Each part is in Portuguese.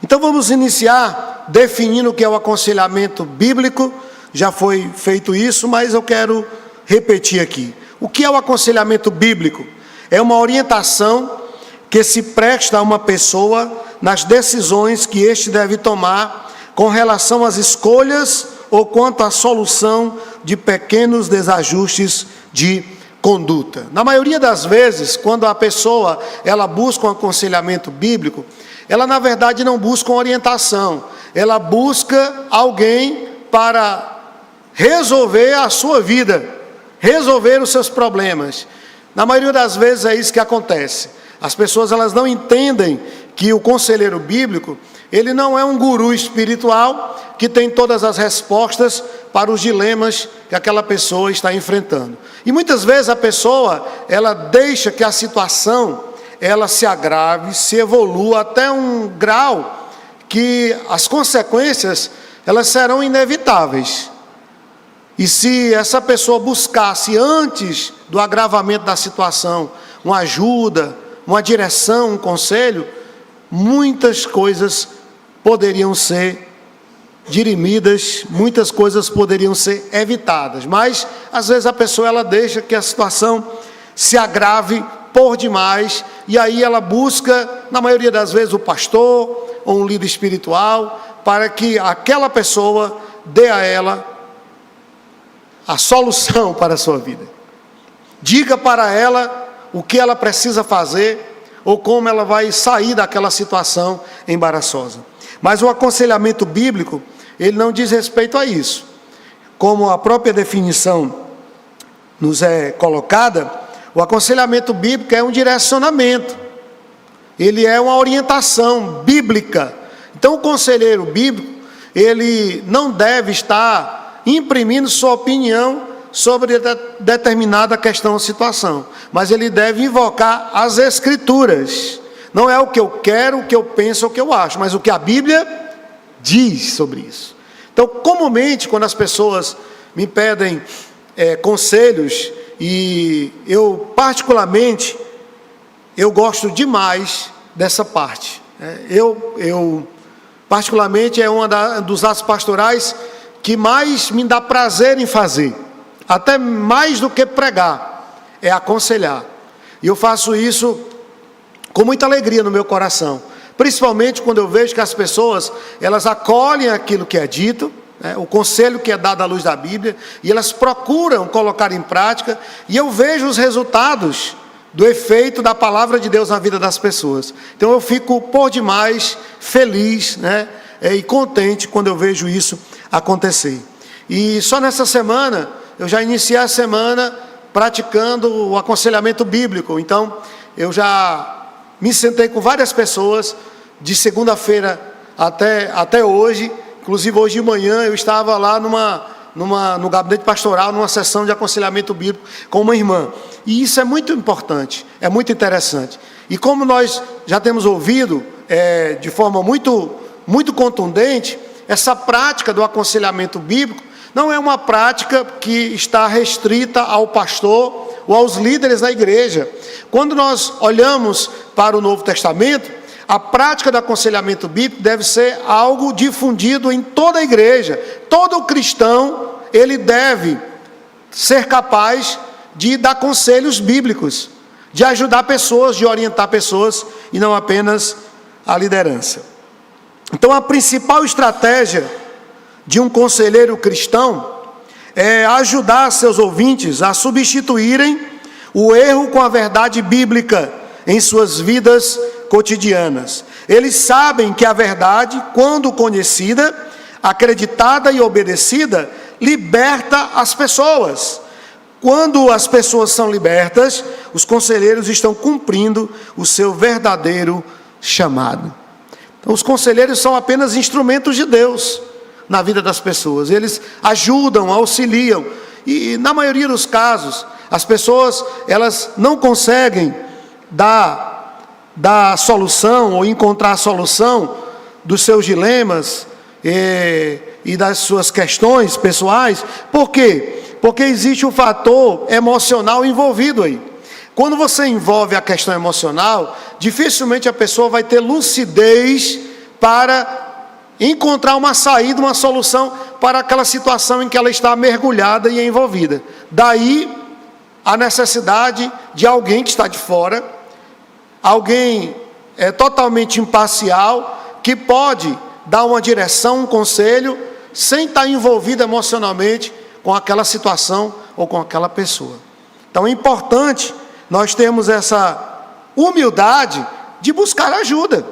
Então vamos iniciar definindo o que é o aconselhamento bíblico. Já foi feito isso, mas eu quero repetir aqui. O que é o aconselhamento bíblico? É uma orientação que se presta a uma pessoa nas decisões que este deve tomar com relação às escolhas ou quanto à solução de pequenos desajustes de conduta. Na maioria das vezes, quando a pessoa ela busca um aconselhamento bíblico, ela na verdade não busca uma orientação, ela busca alguém para resolver a sua vida, resolver os seus problemas. Na maioria das vezes é isso que acontece. As pessoas elas não entendem que o conselheiro bíblico, ele não é um guru espiritual que tem todas as respostas para os dilemas que aquela pessoa está enfrentando. E muitas vezes a pessoa, ela deixa que a situação, ela se agrave, se evolua até um grau que as consequências, elas serão inevitáveis. E se essa pessoa buscasse antes do agravamento da situação, uma ajuda, uma direção, um conselho, muitas coisas poderiam ser dirimidas, muitas coisas poderiam ser evitadas. Mas, às vezes, a pessoa ela deixa que a situação se agrave por demais, e aí ela busca, na maioria das vezes, o pastor ou um líder espiritual, para que aquela pessoa dê a ela a solução para a sua vida. Diga para ela o que ela precisa fazer ou como ela vai sair daquela situação embaraçosa. Mas o aconselhamento bíblico, ele não diz respeito a isso. Como a própria definição nos é colocada, o aconselhamento bíblico é um direcionamento. Ele é uma orientação bíblica. Então o conselheiro bíblico, ele não deve estar imprimindo sua opinião sobre determinada questão ou situação, mas ele deve invocar as Escrituras. Não é o que eu quero, o que eu penso, o que eu acho, mas o que a Bíblia diz sobre isso. Então, comumente, quando as pessoas me pedem conselhos, e eu, particularmente, eu gosto demais dessa parte. Particularmente, é dos atos pastorais que mais me dá prazer em fazer. Até mais do que pregar, é aconselhar. E eu faço isso com muita alegria no meu coração. Principalmente quando eu vejo que as pessoas, elas acolhem aquilo que é dito, o conselho que é dado à luz da Bíblia, e elas procuram colocar em prática, e eu vejo os resultados do efeito da palavra de Deus na vida das pessoas. Então eu fico por demais feliz, e contente quando eu vejo isso acontecer. E só nessa semana, eu já iniciei a semana praticando o aconselhamento bíblico. Então, eu já me sentei com várias pessoas, de segunda-feira até hoje. Inclusive, hoje de manhã, eu estava lá no gabinete pastoral, numa sessão de aconselhamento bíblico com uma irmã. E isso é muito importante, é muito interessante. E como nós já temos ouvido, de forma muito, muito contundente, essa prática do aconselhamento bíblico não é uma prática que está restrita ao pastor ou aos líderes da igreja. Quando nós olhamos para o Novo Testamento, a prática do aconselhamento bíblico deve ser algo difundido em toda a igreja. Todo cristão, ele deve ser capaz de dar conselhos bíblicos, de ajudar pessoas, de orientar pessoas, e não apenas a liderança. Então, a principal estratégia de um conselheiro cristão é ajudar seus ouvintes a substituírem o erro com a verdade bíblica em suas vidas cotidianas. Eles sabem que a verdade, quando conhecida, acreditada e obedecida, liberta as pessoas. Quando as pessoas são libertas, os conselheiros estão cumprindo o seu verdadeiro chamado. Então, os conselheiros são apenas instrumentos de Deus na vida das pessoas. Eles ajudam, auxiliam. E na maioria dos casos, as pessoas, elas não conseguem dar solução ou encontrar a solução dos seus dilemas e das suas questões pessoais. Por quê? Porque existe um fator emocional envolvido aí. Quando você envolve a questão emocional, dificilmente a pessoa vai ter lucidez para encontrar uma saída, uma solução para aquela situação em que ela está mergulhada e envolvida. Daí a necessidade de alguém que está de fora, alguém totalmente imparcial, que pode dar uma direção, um conselho, sem estar envolvido emocionalmente com aquela situação ou com aquela pessoa. Então é importante nós termos essa humildade de buscar ajuda,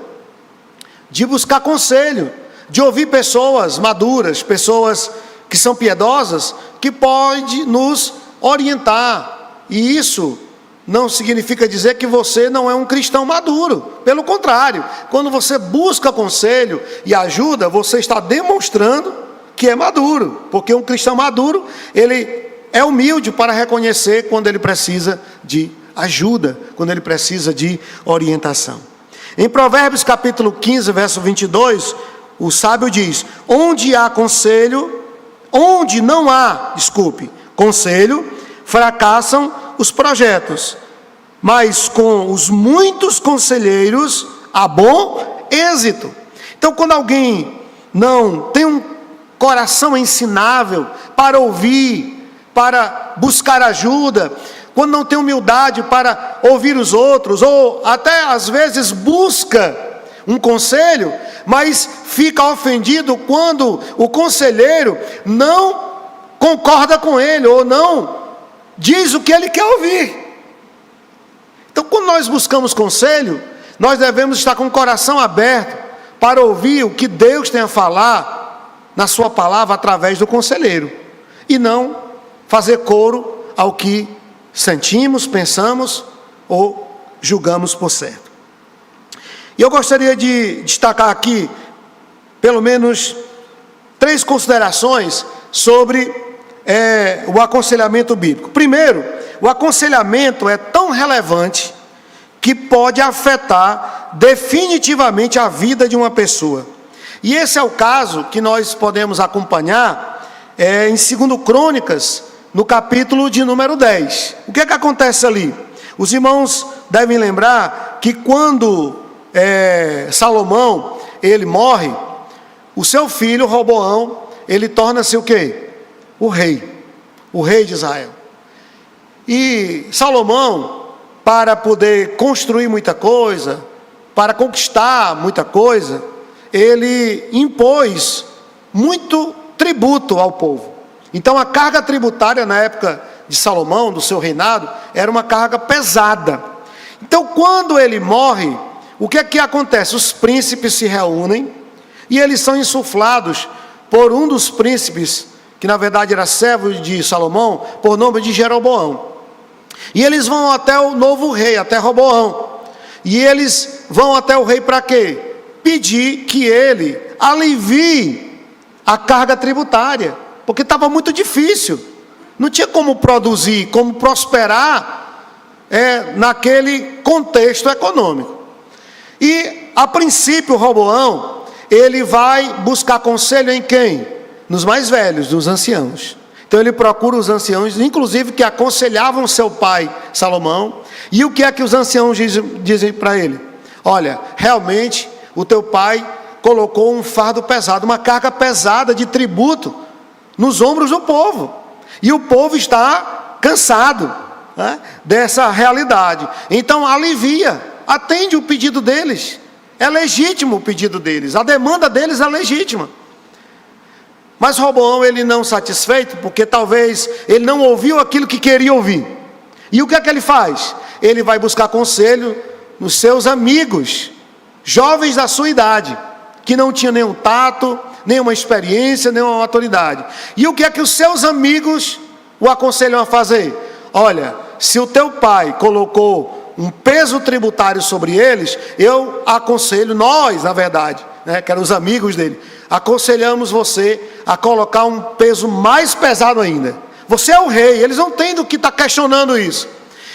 de buscar conselho, de ouvir pessoas maduras, pessoas que são piedosas, que podem nos orientar. E isso não significa dizer que você não é um cristão maduro. Pelo contrário, quando você busca conselho e ajuda, você está demonstrando que é maduro. Porque um cristão maduro, ele é humilde para reconhecer quando ele precisa de ajuda, quando ele precisa de orientação. Em Provérbios capítulo 15, verso 22, o sábio diz: onde não há conselho, fracassam os projetos, mas com os muitos conselheiros há bom êxito. Então, quando alguém não tem um coração ensinável para ouvir, para buscar ajuda, quando não tem humildade para ouvir os outros, ou até às vezes busca um conselho, mas fica ofendido quando o conselheiro não concorda com ele, ou não diz o que ele quer ouvir. Então, quando nós buscamos conselho, nós devemos estar com o coração aberto para ouvir o que Deus tem a falar na sua palavra através do conselheiro, e não fazer coro ao que sentimos, pensamos ou julgamos por certo. E eu gostaria de destacar aqui, pelo menos, 3 considerações sobre o aconselhamento bíblico. Primeiro, o aconselhamento é tão relevante que pode afetar definitivamente a vida de uma pessoa. E esse é o caso que nós podemos acompanhar em 2 Crônicas, no capítulo de número 10. O que é que acontece ali? Os irmãos devem lembrar que quando Salomão, ele morre, o seu filho Roboão, ele torna-se o quê? O rei de Israel. E Salomão, para poder construir muita coisa, para conquistar muita coisa, ele impôs muito tributo ao povo. Então a carga tributária na época de Salomão, do seu reinado, era uma carga pesada. Então quando ele morre, o que é que acontece? Os príncipes se reúnem e eles são insuflados por um dos príncipes, que na verdade era servo de Salomão, por nome de Jeroboão. E eles vão até o novo rei, até Roboão. E eles vão até o rei para quê? Pedir que ele alivie a carga tributária, porque estava muito difícil. Não tinha como produzir, como prosperar naquele contexto econômico. E, a princípio, Roboão, ele vai buscar conselho em quem? Nos mais velhos, nos anciãos. Então ele procura os anciãos, inclusive que aconselhavam seu pai Salomão. E o que é que os anciãos dizem para ele? Olha, realmente o teu pai colocou um fardo pesado, uma carga pesada de tributo nos ombros do povo. E o povo está cansado, né, dessa realidade. Então alivia, atende o pedido deles. É legítimo o pedido deles, a demanda deles é legítima. Mas Roboão, ele não satisfeito, porque talvez ele não ouviu aquilo que queria ouvir. E o que é que ele faz? Ele vai buscar conselho nos seus amigos, jovens da sua idade, que não tinham nenhum tato, nenhuma experiência, nenhuma autoridade. E o que é que os seus amigos o aconselham a fazer? Olha, se o teu pai colocou um peso tributário sobre eles, eu aconselho, nós, na verdade, né, que eram os amigos dele, aconselhamos você a colocar um peso mais pesado ainda. Você é o rei, eles não têm do que estar questionando isso.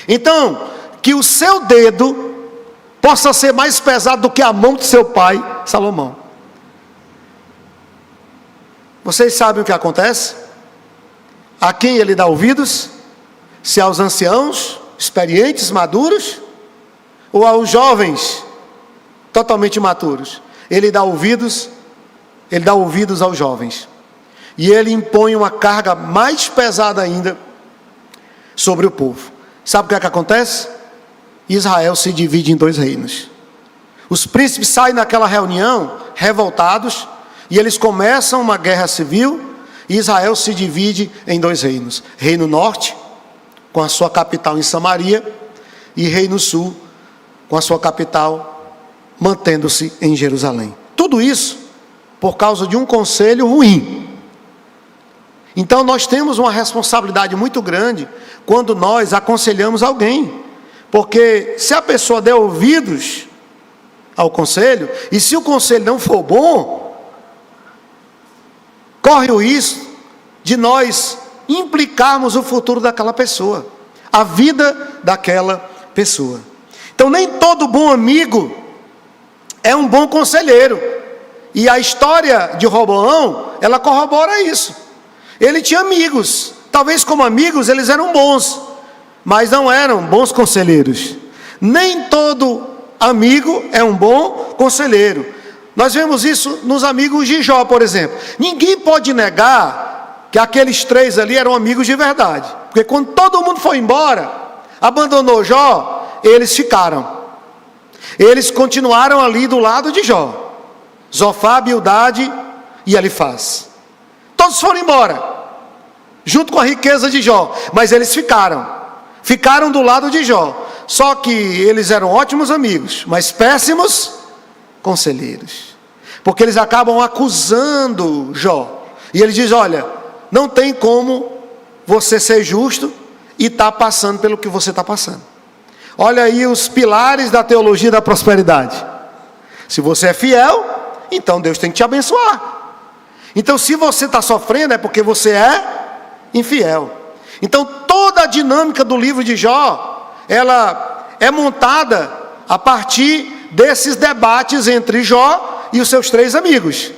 Então, que o seu dedo possa ser mais pesado do que a mão de seu pai, Salomão. Vocês sabem o que acontece? A quem ele dá ouvidos? Se aos anciãos, experientes, maduros, ou aos jovens, totalmente imaturos? ele dá ouvidos aos jovens. E ele impõe uma carga mais pesada ainda sobre o povo. Sabe o que é que acontece? Israel se divide em 2 reinos. Os príncipes saem naquela reunião revoltados e eles começam uma guerra civil, e Israel se divide em 2 reinos. Reino norte, com a sua capital em Samaria, e Reino sul, com a sua capital mantendo-se em Jerusalém. Tudo isso por causa de um conselho ruim. Então nós temos uma responsabilidade muito grande quando nós aconselhamos alguém, porque se a pessoa der ouvidos ao conselho, e se o conselho não for bom, corre o risco de nós implicarmos o futuro daquela pessoa, a vida daquela pessoa. Então nem todo bom amigo é um bom conselheiro, e a história de Roboão, ela corrobora isso. Ele tinha amigos, talvez como amigos eles eram bons, mas não eram bons conselheiros. Nem todo amigo é um bom conselheiro. Nós vemos isso nos amigos de Jó, por exemplo. Ninguém pode negar que aqueles 3 ali eram amigos de verdade, porque quando todo mundo foi embora, abandonou Jó, eles ficaram. Eles continuaram ali do lado de Jó, Zofar, Bildade e Elifaz. Todos foram embora, junto com a riqueza de Jó, mas eles ficaram do lado de Jó. Só que eles eram ótimos amigos, mas péssimos conselheiros, porque eles acabam acusando Jó, e ele diz: olha, não tem como você ser justo e estar passando pelo que você está passando. Olha aí os pilares da teologia da prosperidade. Se você é fiel, então Deus tem que te abençoar. Então se você está sofrendo é porque você é infiel. Então toda a dinâmica do livro de Jó, ela é montada a partir desses debates entre Jó e os seus 3 amigos.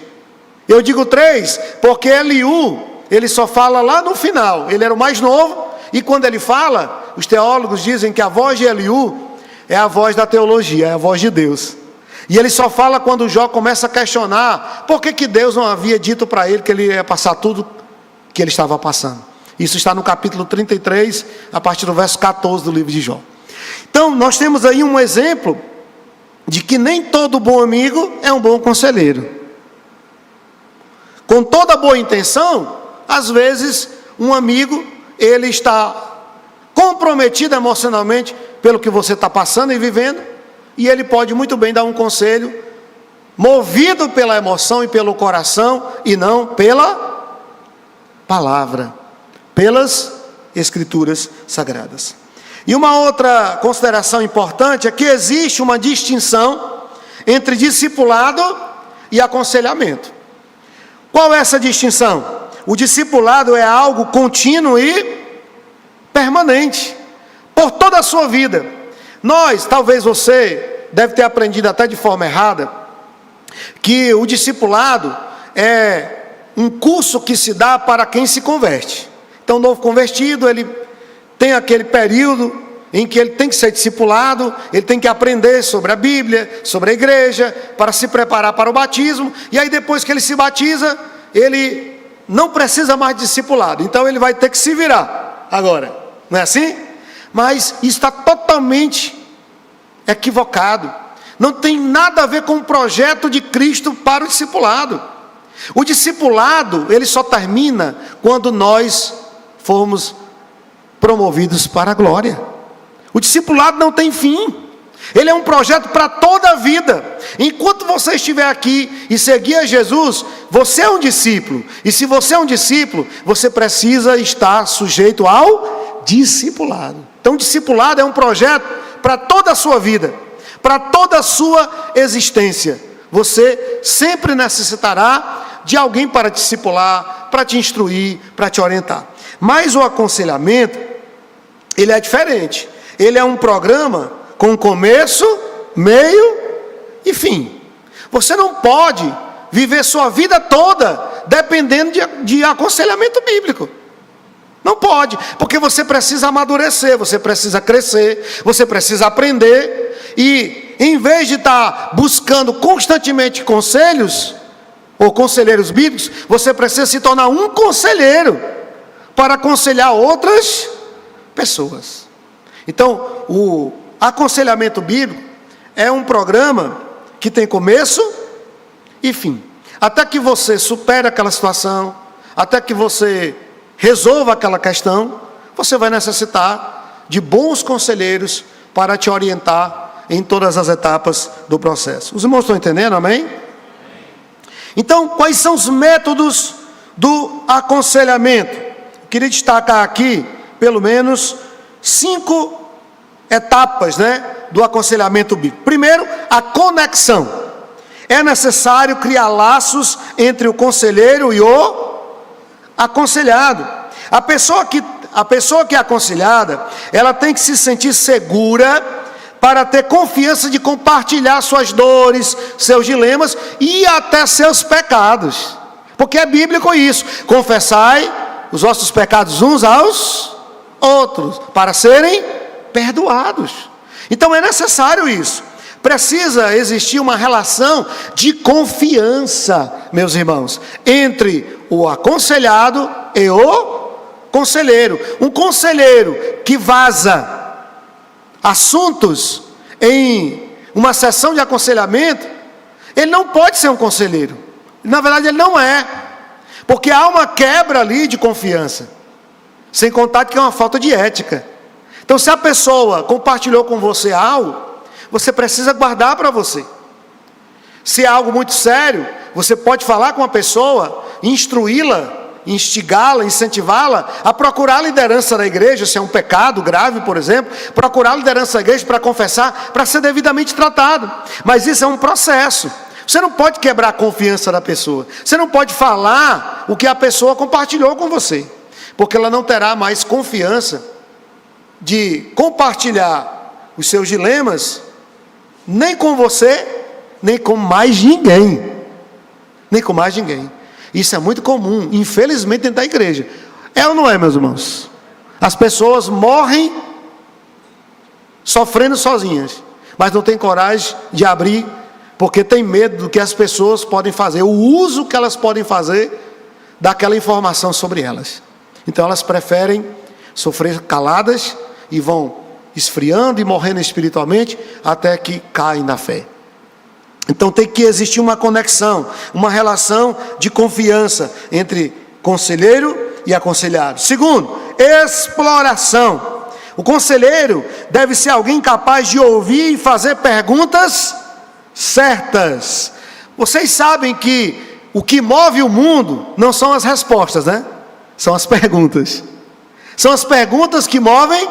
Eu digo 3 porque Eliú, ele só fala lá no final, ele era o mais novo, e quando ele fala, os teólogos dizem que a voz de Eliú é a voz da teologia, é a voz de Deus. E ele só fala quando Jó começa a questionar por que Deus não havia dito para ele que ele ia passar tudo que ele estava passando. Isso está no capítulo 33, a partir do verso 14 do livro de Jó. Então nós temos aí um exemplo de que nem todo bom amigo é um bom conselheiro. Com toda boa intenção, às vezes um amigo, ele está comprometido emocionalmente pelo que você está passando e vivendo, e ele pode muito bem dar um conselho movido pela emoção e pelo coração, e não pela palavra, pelas escrituras sagradas. E uma outra consideração importante é que existe uma distinção entre discipulado e aconselhamento. Qual é essa distinção? O discipulado é algo contínuo e permanente, por toda a sua vida. Talvez você deve ter aprendido até de forma errada, que o discipulado é um curso que se dá para quem se converte. Então o novo convertido, ele tem aquele período em que ele tem que ser discipulado, ele tem que aprender sobre a Bíblia, sobre a igreja, para se preparar para o batismo, e aí depois que ele se batiza, ele não precisa mais de discipulado, então ele vai ter que se virar agora, não é assim? Mas isso está totalmente equivocado, não tem nada a ver com o projeto de Cristo para o discipulado. O discipulado, ele só termina quando nós formos promovidos para a glória. O discipulado não tem fim, ele é um projeto para toda a vida. Enquanto você estiver aqui e seguir a Jesus, você é um discípulo, e se você é um discípulo, você precisa estar sujeito ao discipulado. Então o discipulado é um projeto para toda a sua vida, para toda a sua existência. Você sempre necessitará de alguém para te discipular, para te instruir, para te orientar. Mas o aconselhamento, ele é diferente. Ele é um programa com começo, meio e fim. Você não pode viver sua vida toda dependendo de aconselhamento bíblico. Não pode, porque você precisa amadurecer, você precisa crescer, você precisa aprender. E em vez de estar buscando constantemente conselhos, ou conselheiros bíblicos, você precisa se tornar um conselheiro, para aconselhar outras pessoas. Então, o aconselhamento bíblico é um programa que tem começo e fim. Até que você supere aquela situação, até que você resolva aquela questão, você vai necessitar de bons conselheiros para te orientar em todas as etapas do processo. Os irmãos estão entendendo, amém? Então, quais são os métodos do aconselhamento? Eu queria destacar aqui, pelo menos, 5 etapas, do aconselhamento bíblico. Primeiro, a conexão. É necessário criar laços entre o conselheiro e o aconselhado. A pessoa que é aconselhada, ela tem que se sentir segura para ter confiança de compartilhar suas dores, seus dilemas e até seus pecados. Porque é bíblico isso. Confessai os vossos pecados uns aos outros, para serem perdoados. Então é necessário isso. Precisa existir uma relação de confiança, meus irmãos, entre o aconselhado e o conselheiro. Um conselheiro que vaza assuntos em uma sessão de aconselhamento, ele não pode ser um conselheiro. Na verdade, ele não é. Porque há uma quebra ali de confiança. Sem contar que é uma falta de ética. Então, se a pessoa compartilhou com você algo, você precisa guardar para você. Se é algo muito sério, você pode falar com a pessoa, instruí-la, instigá-la, incentivá-la a procurar a liderança da igreja, se é um pecado grave, por exemplo, procurar a liderança da igreja para confessar, para ser devidamente tratado. Mas isso é um processo. Você não pode quebrar a confiança da pessoa. Você não pode falar o que a pessoa compartilhou com você, porque ela não terá mais confiança de compartilhar os seus dilemas, nem com você, nem com mais ninguém. Nem com mais ninguém. Isso é muito comum, infelizmente, dentro da igreja. É ou não é, meus irmãos? As pessoas morrem sofrendo sozinhas, mas não têm coragem de abrir, porque tem medo do que as pessoas podem fazer, o uso que elas podem fazer daquela informação sobre elas. Então elas preferem sofrer caladas e vão esfriando e morrendo espiritualmente até que caem na fé. Então tem que existir uma conexão, uma relação de confiança entre conselheiro e aconselhado. Segundo, exploração. O conselheiro deve ser alguém capaz de ouvir e fazer perguntas certas. Vocês sabem que o que move o mundo não são as respostas, São as perguntas. São as perguntas que movem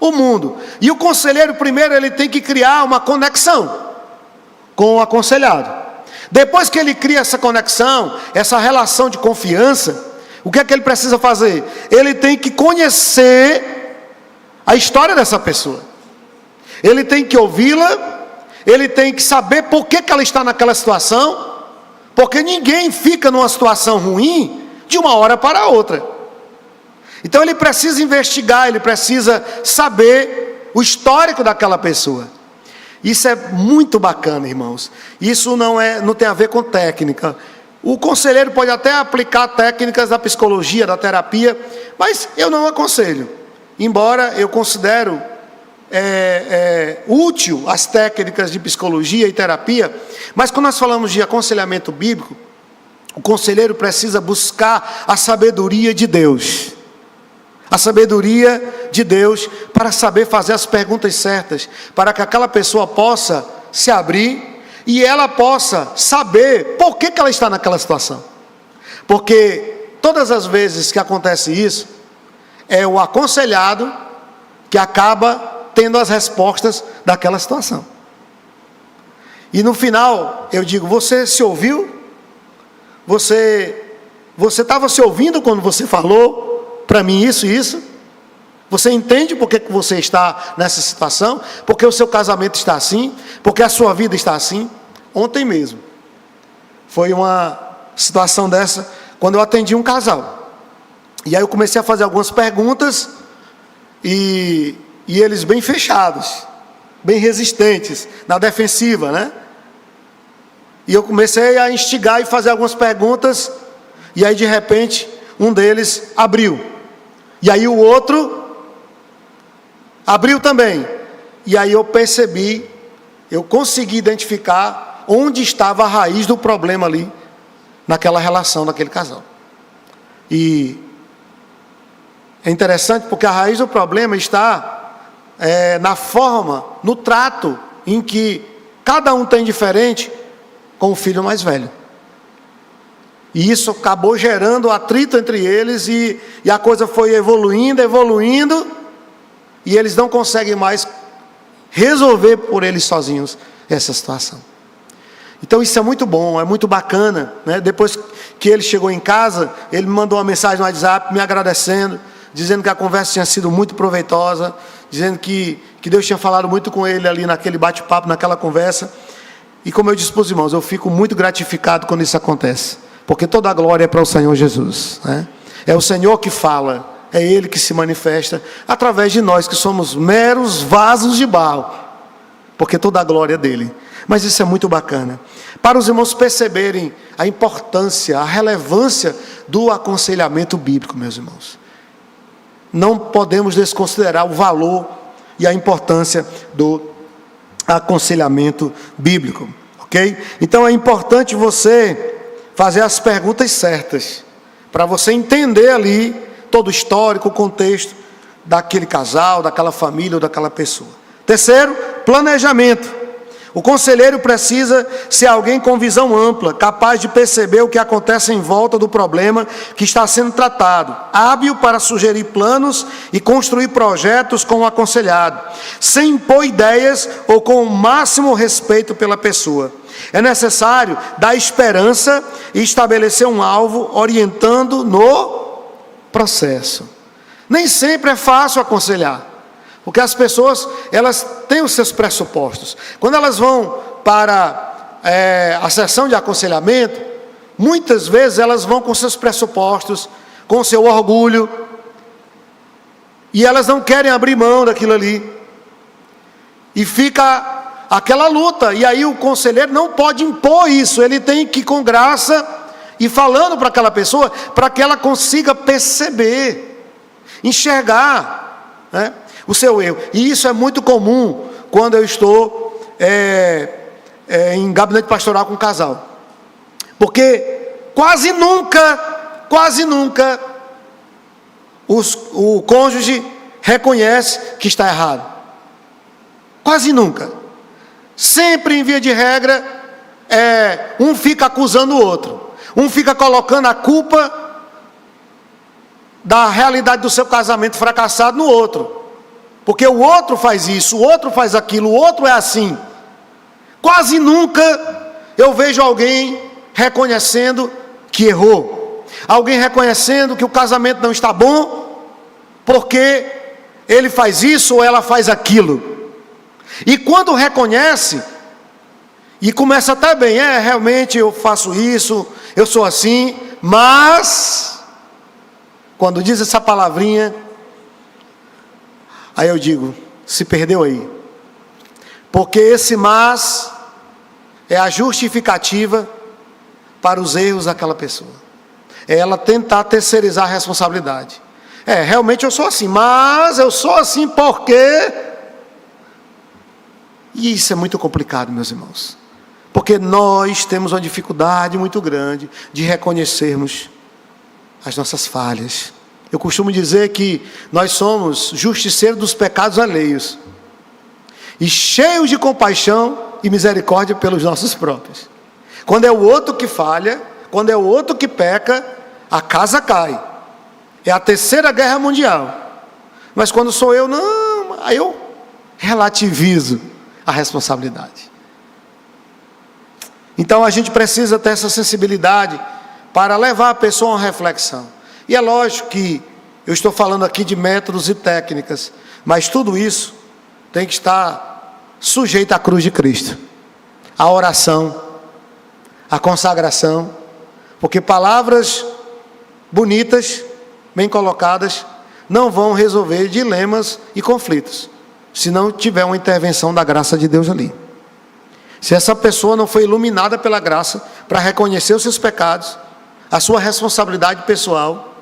o mundo. E o conselheiro, primeiro, ele tem que criar uma conexão com o aconselhado. Depois que ele cria essa conexão, essa relação de confiança, o que é que ele precisa fazer? Ele tem que conhecer a história dessa pessoa. Ele tem que ouvi-la, ele tem que saber por que ela está naquela situação, porque ninguém fica numa situação ruim de uma hora para outra. Então ele precisa investigar, ele precisa saber o histórico daquela pessoa. Isso é muito bacana, irmãos. Isso não tem a ver com técnica. O conselheiro pode até aplicar técnicas da psicologia, da terapia, mas eu não aconselho. Embora eu considero útil as técnicas de psicologia e terapia, mas quando nós falamos de aconselhamento bíblico, o conselheiro precisa buscar a sabedoria de Deus. A sabedoria de Deus para saber fazer as perguntas certas, para que aquela pessoa possa se abrir e ela possa saber por que ela está naquela situação. Porque todas as vezes que acontece isso, é o aconselhado que acaba tendo as respostas daquela situação. E no final, eu digo, você se ouviu? Você estava se ouvindo quando você falou para mim isso e isso? Você entende por que você está nessa situação? Porque o seu casamento está assim? Porque a sua vida está assim? Ontem mesmo foi uma situação dessa, quando eu atendi um casal. E aí eu comecei a fazer algumas perguntas, e eles bem fechados. bem resistentes, na defensiva, né? E eu comecei a instigar e fazer algumas perguntas, e aí de repente um deles abriu. E aí o outro abriu também. E aí eu percebi, eu consegui identificar onde estava a raiz do problema ali, naquela relação daquele casal. E é interessante porque a raiz do problema está na forma, no trato em que cada um tem diferente com o filho mais velho. E isso acabou gerando atrito entre eles e a coisa foi evoluindo, e eles não conseguem mais resolver por eles sozinhos essa situação. Então isso é muito bom, é muito bacana, né? Depois que ele chegou em casa, ele me mandou uma mensagem no WhatsApp me agradecendo, dizendo que a conversa tinha sido muito proveitosa, dizendo que Deus tinha falado muito com ele ali naquele bate-papo, naquela conversa. E como eu disse para os irmãos, eu fico muito gratificado quando isso acontece, porque toda a glória é para o Senhor Jesus, né? É o Senhor que fala, é Ele que se manifesta através de nós que somos meros vasos de barro, porque toda a glória é dele. Mas isso é muito bacana, para os irmãos perceberem a importância, a relevância do aconselhamento bíblico, meus irmãos. Não podemos desconsiderar o valor e a importância do aconselhamento bíblico, ok? Então é importante você fazer as perguntas certas, para você entender ali todo o histórico, o contexto daquele casal, daquela família ou daquela pessoa. Terceiro, planejamento. O conselheiro precisa ser alguém com visão ampla, capaz de perceber o que acontece em volta do problema que está sendo tratado, hábil para sugerir planos e construir projetos com o aconselhado, sem impor ideias ou com o máximo respeito pela pessoa. É necessário dar esperança e estabelecer um alvo orientando no processo. Nem sempre é fácil aconselhar, porque as pessoas, elas têm os seus pressupostos. Quando elas vão para a sessão de aconselhamento, muitas vezes elas vão com seus pressupostos, com seu orgulho, e elas não querem abrir mão daquilo ali. E fica aquela luta, e aí o conselheiro não pode impor isso, ele tem que ir com graça, e falando para aquela pessoa, para que ela consiga perceber, enxergar, né, o seu erro. E isso é muito comum quando eu estou em gabinete pastoral com um casal, porque quase nunca o cônjuge reconhece que está errado, quase nunca. Sempre, em via de regra, um fica acusando o outro, um fica colocando a culpa da realidade do seu casamento fracassado no outro, porque o outro faz isso, o outro faz aquilo, o outro é assim. Quase nunca eu vejo alguém reconhecendo que errou, alguém reconhecendo que o casamento não está bom, porque ele faz isso ou ela faz aquilo. E quando reconhece, e começa até bem, realmente eu faço isso, eu sou assim, mas quando diz essa palavrinha, aí eu digo, se perdeu aí. Porque esse mas é a justificativa para os erros daquela pessoa. É ela tentar terceirizar a responsabilidade. Realmente eu sou assim, mas eu sou assim porque... E isso é muito complicado, meus irmãos. Porque nós temos uma dificuldade muito grande de reconhecermos as nossas falhas. Eu costumo dizer que nós somos justiceiros dos pecados alheios e cheios de compaixão e misericórdia pelos nossos próprios. Quando é o outro que falha, quando é o outro que peca, a casa cai. É a terceira guerra mundial. Mas quando sou eu, não, aí eu relativizo a responsabilidade. Então a gente precisa ter essa sensibilidade para levar a pessoa a uma reflexão. E é lógico que eu estou falando aqui de métodos e técnicas, mas tudo isso tem que estar sujeito à cruz de Cristo, à oração, à consagração, porque palavras bonitas, bem colocadas, não vão resolver dilemas e conflitos. se não tiver uma intervenção da graça de Deus ali. Se essa pessoa não foi iluminada pela graça para reconhecer os seus pecados, a sua responsabilidade pessoal,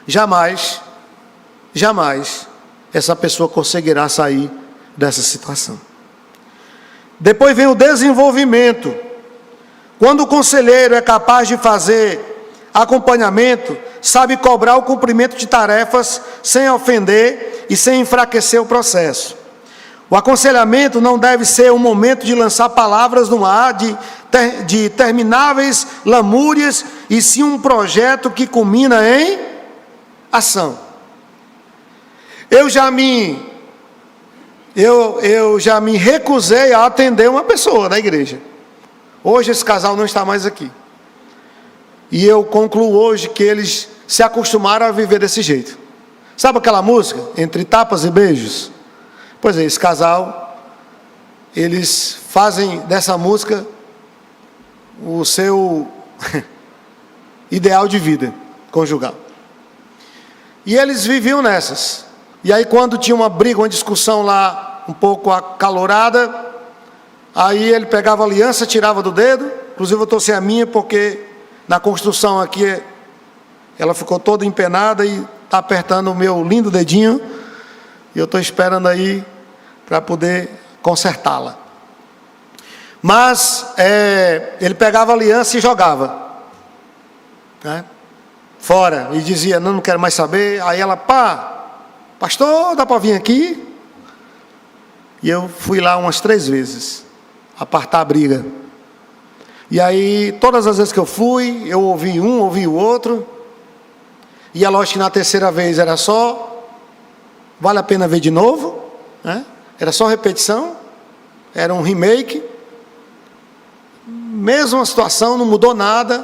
jamais essa pessoa conseguirá sair dessa situação. Depois vem o desenvolvimento. Quando o conselheiro é capaz de fazer acompanhamento, sabe cobrar o cumprimento de tarefas sem ofender e sem enfraquecer o processo. O aconselhamento não deve ser um momento de lançar palavras no ar, de termináveis lamúrias, e sim um projeto que culmina em ação. Eu já me recusei a atender uma pessoa da igreja. Hoje esse casal não está mais aqui. E eu concluo hoje que eles se acostumaram a viver desse jeito. Sabe aquela música? Entre tapas e beijos? Pois é, esse casal, eles fazem dessa música o seu ideal de vida conjugal. E eles viviam nessas. E aí quando tinha uma briga, uma discussão lá, um pouco acalorada, aí ele pegava a aliança, tirava do dedo. Inclusive eu torci a minha, porque na construção aqui, ela ficou toda empenada e está apertando o meu lindo dedinho. E eu estou esperando aí para poder consertá-la. Mas ele pegava a aliança e jogava, né, fora, e dizia, não quero mais saber. Aí ela, pastor, dá para vir aqui? E eu fui lá umas 3 vezes, apartar a briga. E aí, todas as vezes que eu fui, eu ouvi um, ouvi o outro. E é lógico que na terceira vez era só, vale a pena ver de novo, né? Era só repetição, era um remake. Mesma situação, não mudou nada.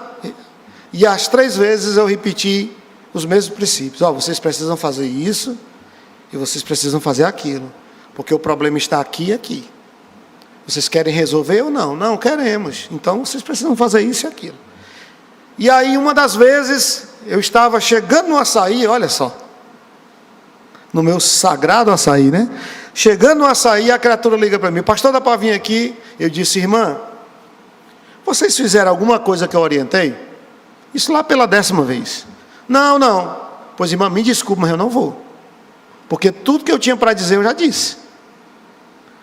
E as 3 vezes eu repeti os mesmos princípios. Vocês precisam fazer isso e vocês precisam fazer aquilo, porque o problema está aqui e aqui. Vocês querem resolver ou não? Não, queremos. Então vocês precisam fazer isso e aquilo. E aí uma das vezes eu estava chegando no açaí, olha só, no meu sagrado açaí, né? Chegando no açaí, a criatura liga para mim, pastor, dá para vir aqui? Eu disse, irmã, vocês fizeram alguma coisa que eu orientei? Isso lá pela 10ª vez. Não. Pois, irmã, me desculpe, mas eu não vou. Porque tudo que eu tinha para dizer, eu já disse.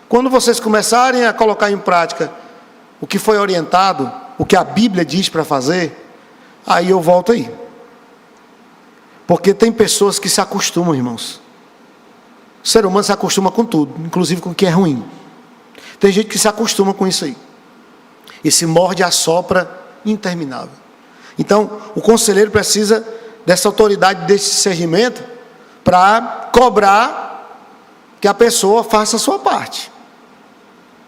Quando vocês começarem a colocar em prática o que foi orientado, o que a Bíblia diz para fazer, aí eu volto aí. Porque tem pessoas que se acostumam, irmãos. O ser humano se acostuma com tudo, inclusive com o que é ruim. Tem gente que se acostuma com isso aí. E se morde e assopra interminável. Então, o conselheiro precisa dessa autoridade, desse discernimento, para cobrar que a pessoa faça a sua parte.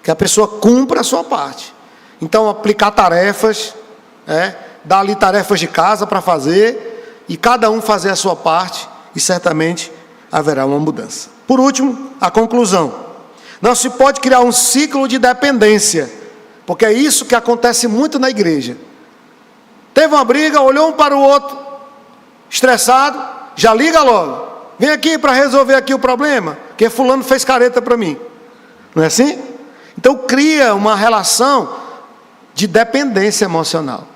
Que a pessoa cumpra a sua parte. Então, aplicar tarefas, dar ali tarefas de casa para fazer, e cada um fazer a sua parte, e certamente haverá uma mudança. Por último, a conclusão. Não se pode criar um ciclo de dependência, porque é isso que acontece muito na igreja. Teve uma briga, olhou um para o outro, estressado, já liga logo. Vem aqui para resolver aqui o problema, porque fulano fez careta para mim. Não é assim? Então cria uma relação de dependência emocional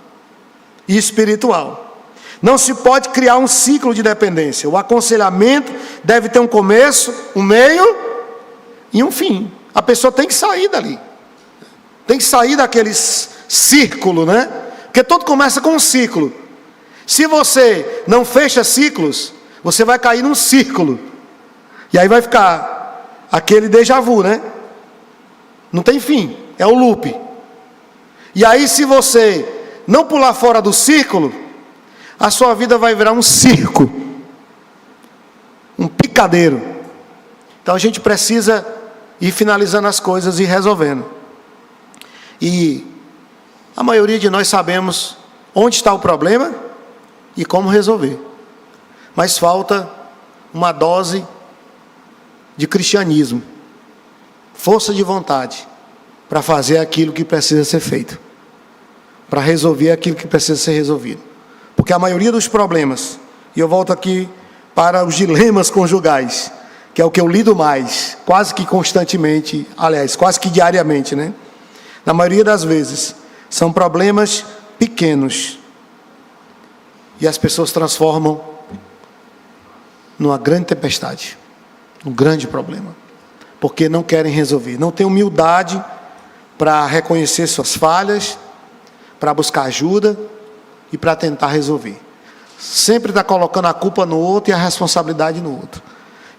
e espiritual. Não se pode criar um ciclo de dependência. O aconselhamento deve ter um começo, um meio e um fim. A pessoa tem que sair dali. Tem que sair daquele círculo, né? Porque tudo começa com um ciclo. Se você não fecha ciclos, você vai cair num círculo. E aí vai ficar aquele déjà vu, né? Não tem fim, é o loop. E aí se você não pular fora do círculo, a sua vida vai virar um circo. Um picadeiro. Então a gente precisa ir finalizando as coisas e resolvendo. E a maioria de nós sabemos onde está o problema e como resolver. Mas falta uma dose de cristianismo, força de vontade, para fazer aquilo que precisa ser feito, para resolver aquilo que precisa ser resolvido. Porque a maioria dos problemas, e eu volto aqui para os dilemas conjugais, que é o que eu lido mais, quase que constantemente, aliás, quase que diariamente, né? Na maioria das vezes, são problemas pequenos. E as pessoas transformam numa grande tempestade, um grande problema. Porque não querem resolver, não têm humildade para reconhecer suas falhas, para buscar ajuda e para tentar resolver. Sempre está colocando a culpa no outro e a responsabilidade no outro.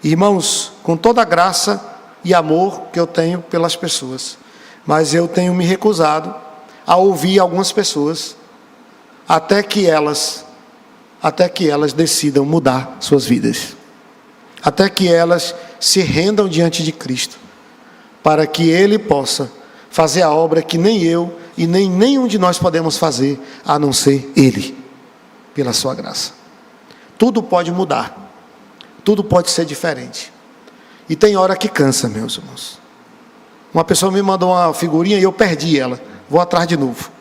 Irmãos, com toda a graça e amor que eu tenho pelas pessoas, mas eu tenho me recusado a ouvir algumas pessoas até que elas decidam mudar suas vidas, até que elas se rendam diante de Cristo, para que Ele possa fazer a obra que nem eu e nem nenhum de nós podemos fazer, a não ser Ele, pela sua graça. Tudo pode mudar, tudo pode ser diferente, e tem hora que cansa, meus irmãos. Uma pessoa me mandou uma figurinha e eu perdi ela, vou atrás de novo.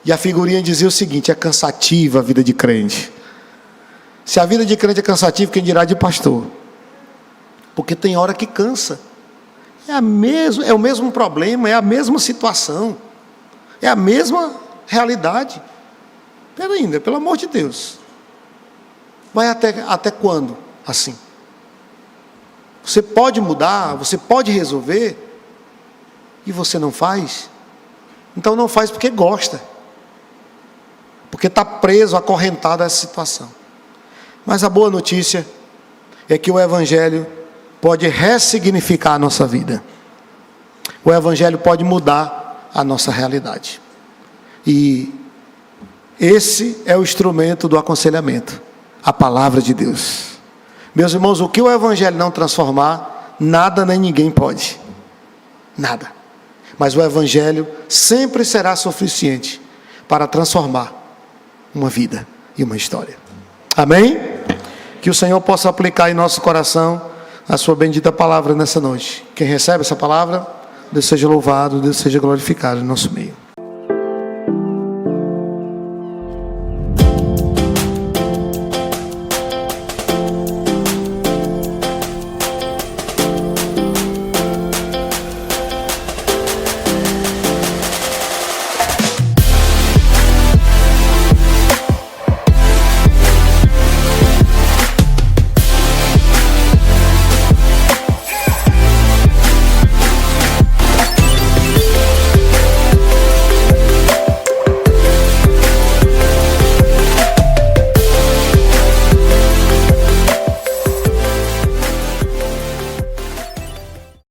E a figurinha dizia o seguinte: é cansativa a vida de crente. Se a vida de crente é cansativa, quem dirá de pastor? Porque tem hora que cansa. É o mesmo problema, é a mesma situação, é a mesma realidade. Espera ainda, pelo amor de Deus. Vai até quando assim? Você pode mudar, você pode resolver, e você não faz? Então não faz porque gosta, porque está preso, acorrentado a essa situação. Mas a boa notícia é que o Evangelho pode ressignificar a nossa vida. O Evangelho pode mudar a nossa realidade. E esse é o instrumento do aconselhamento, a palavra de Deus. Meus irmãos, o que o Evangelho não transformar, nada nem ninguém pode. Nada. Mas o Evangelho sempre será suficiente para transformar uma vida e uma história. Amém? Que o Senhor possa aplicar em nosso coração a sua bendita palavra nessa noite. Quem recebe essa palavra, Deus seja louvado, Deus seja glorificado em nosso meio.